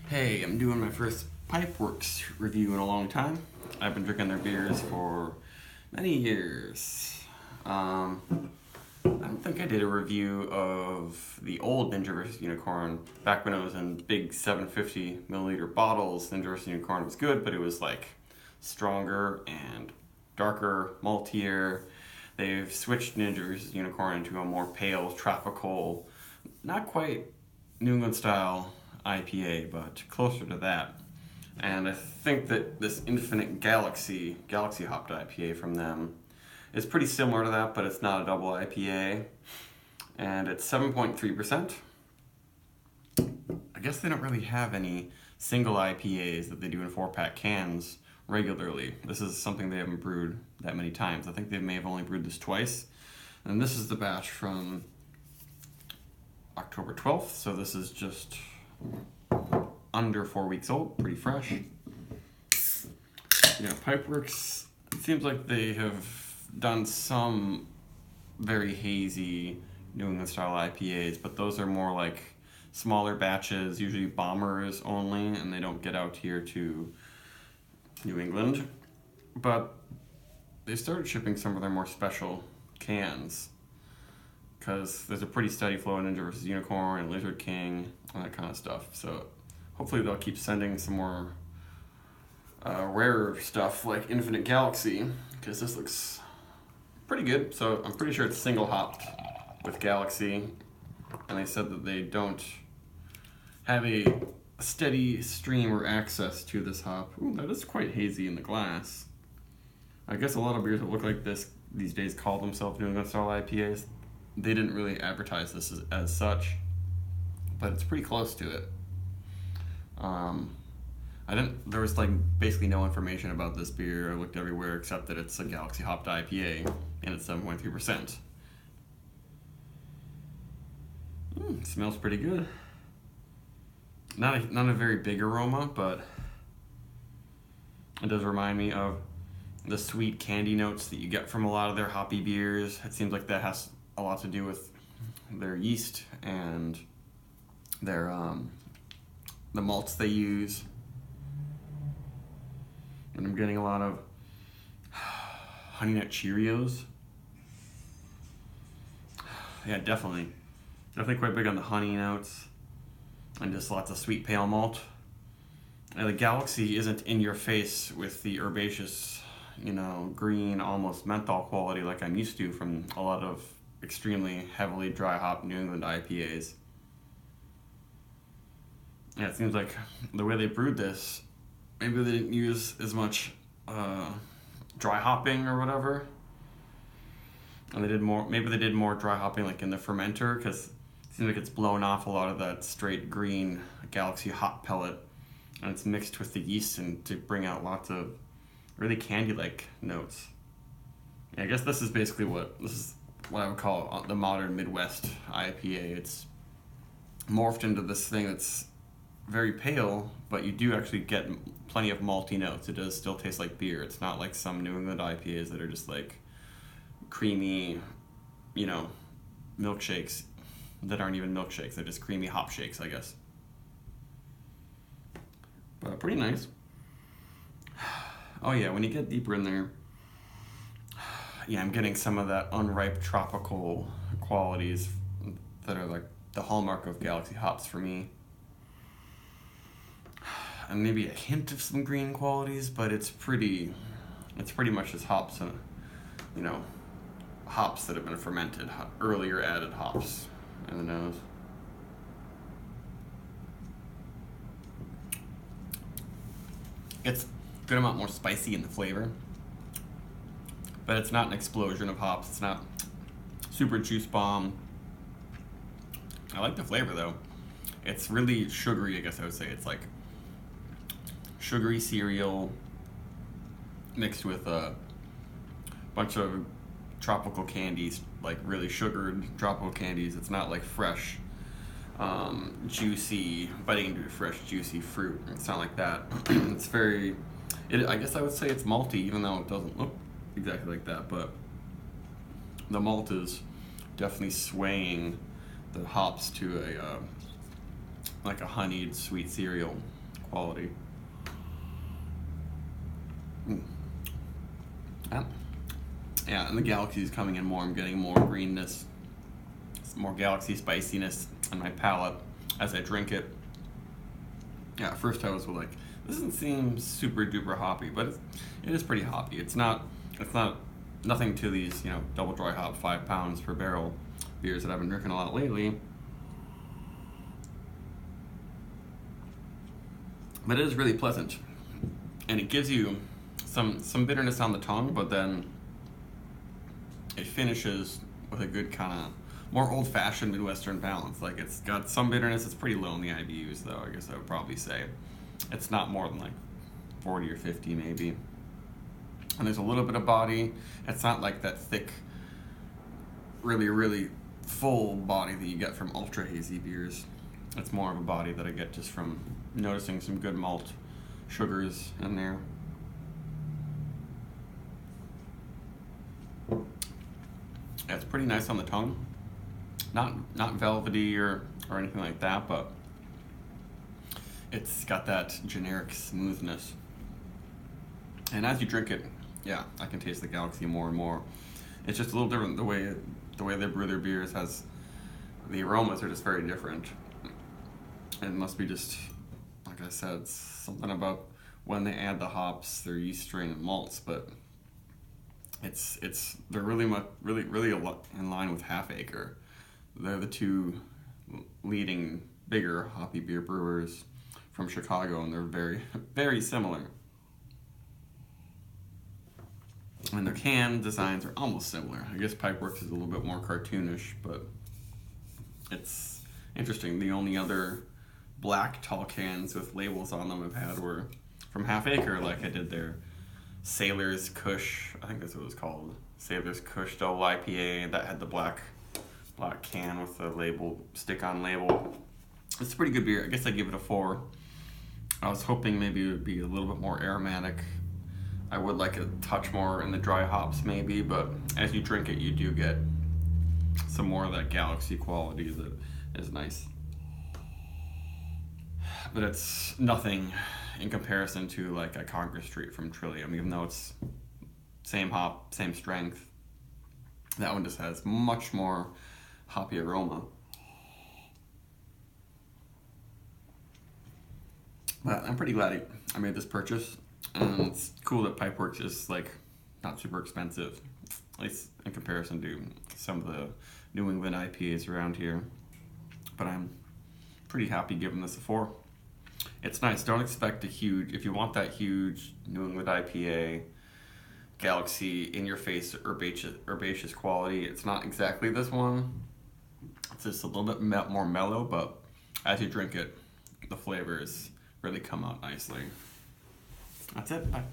Hey, I'm doing my first Pipeworks review in a long time. I've been drinking their beers for many years. I don't think I did a review of the old Ninja vs. Unicorn back when it was in big 750 milliliter bottles. Ninja vs. Unicorn was good, but it was like stronger and darker, maltier. They've switched Ninja vs. Unicorn into a more pale, tropical, not quite New England style IPA, but closer to that. And I think that this Infinite Galaxy hopped IPA from them is pretty similar to that, but it's not a double IPA. And it's 7.3%. I guess they don't really have any single IPAs that they do in 4-pack cans regularly. This is something they haven't brewed that many times. I think they may have only brewed this twice. And this is the batch from October 12th, so this is just under 4 weeks old, pretty fresh. Yeah, Pipeworks, it seems like they have done some very hazy New England style IPAs, but those are more like smaller batches, usually bombers only, and they don't get out here to New England. But they started shipping some of their more special cans, because there's a pretty steady flow in Ninja vs. Unicorn and Lizard King and that kind of stuff. So hopefully they'll keep sending some more rarer stuff like Infinite Galaxy, because this looks pretty good. So I'm pretty sure it's single hopped with Galaxy, and they said that they don't have a steady stream or access to this hop. Ooh, that is quite hazy in the glass. I guess a lot of beers that look like this these days call themselves New England style IPAs. They didn't really advertise this as such, but it's pretty close to it. There was like basically no information about this beer. I looked everywhere except that it's a Galaxy hopped IPA and it's 7.3%. It smells pretty good. Not a very big aroma, but it does remind me of the sweet candy notes that you get from a lot of their hoppy beers. It seems like that has a lot to do with their yeast and their the malts they use. And I'm getting a lot of Honey Nut Cheerios. Yeah, definitely quite big on the honey notes and just lots of sweet pale malt. And the Galaxy isn't in your face with the herbaceous, green, almost menthol quality like I'm used to from a lot of extremely heavily dry hop New England IPAs. Yeah, it seems like the way they brewed this, maybe they didn't use as much dry hopping or whatever, and maybe they did more dry hopping like in the fermenter, because it seems like it's blown off a lot of that straight green Galaxy hop pellet, and it's mixed with the yeast and to bring out lots of really candy-like notes. Yeah, I guess this is what I would call the modern Midwest IPA. It's morphed into this thing that's very pale, but you do actually get plenty of malty notes. It does still taste like beer. It's not like some New England IPAs that are just like creamy, milkshakes that aren't even milkshakes. They're just creamy hop shakes, I guess. But pretty nice. Oh yeah, when you get deeper in there, yeah, I'm getting some of that unripe tropical qualities that are like the hallmark of Galaxy hops for me. And maybe a hint of some green qualities, but it's pretty much just hops and, hops that have been fermented, earlier added hops in the nose. It's a good amount more spicy in the flavor, but it's not an explosion of hops. It's not super juice bomb. I like the flavor though. It's really sugary, I guess I would say. It's like sugary cereal mixed with a bunch of tropical candies, like really sugared tropical candies. It's not like fresh, juicy, biting into fresh, juicy fruit. It's not like that. I guess I would say it's malty, even though it doesn't look exactly like that, but the malt is definitely swaying the hops to like a honeyed sweet cereal. quality. Yeah, and the Galaxy is coming in more. I'm getting more greenness, more Galaxy spiciness on my palate as I drink it. Yeah, at first I was like, this doesn't seem super duper hoppy, but it is pretty hoppy. It's not nothing to these, double dry hop 5 pounds per barrel beers that I've been drinking a lot lately. But it is really pleasant, and it gives you some bitterness on the tongue, but then it finishes with a good kind of more old-fashioned Midwestern balance. Like, it's got some bitterness. It's pretty low in the IBUs, though. I guess I would probably say it's not more than like 40 or 50 maybe. And there's a little bit of body. It's not like that thick, really, really full body that you get from ultra hazy beers. It's more of a body that I get just from noticing some good malt sugars in there. Yeah, it's pretty nice on the tongue. Not velvety or anything like that, but it's got that generic smoothness. And as you drink it, yeah, I can taste the Galaxy more and more. It's just a little different. The way they brew their beers has the aromas are just very different. It must be just, like I said, something about when they add the hops, their yeast strain and malts, but they're really a lot in line with Half Acre. They're the two leading bigger hoppy beer brewers from Chicago, and they're very, very similar. And their can designs are almost similar. I guess Pipeworks is a little bit more cartoonish, but it's interesting. The only other black tall cans with labels on them I've had were from Half Acre, like I did their Sailor's Kush, I think that's what it was called, Sailor's Kush Double IPA, that had the black can with the label, stick-on label. It's a pretty good beer. I guess I give it a 4. I was hoping maybe it would be a little bit more aromatic. I would like a touch more in the dry hops maybe, but as you drink it, you do get some more of that Galaxy quality that is nice. But it's nothing in comparison to like a Congress Street from Trillium, even though it's same hop, same strength. That one just has much more hoppy aroma. But I'm pretty glad I made this purchase, and it's cool that Pipeworks is like not super expensive, at least in comparison to some of the New England IPAs around here. But I'm pretty happy giving this a 4. It's nice. Don't expect if you want that huge New England IPA, Galaxy, in-your-face, herbaceous quality, it's not exactly this one. It's just a little bit more mellow, but as you drink it, the flavors really come out nicely. That's it. Bye.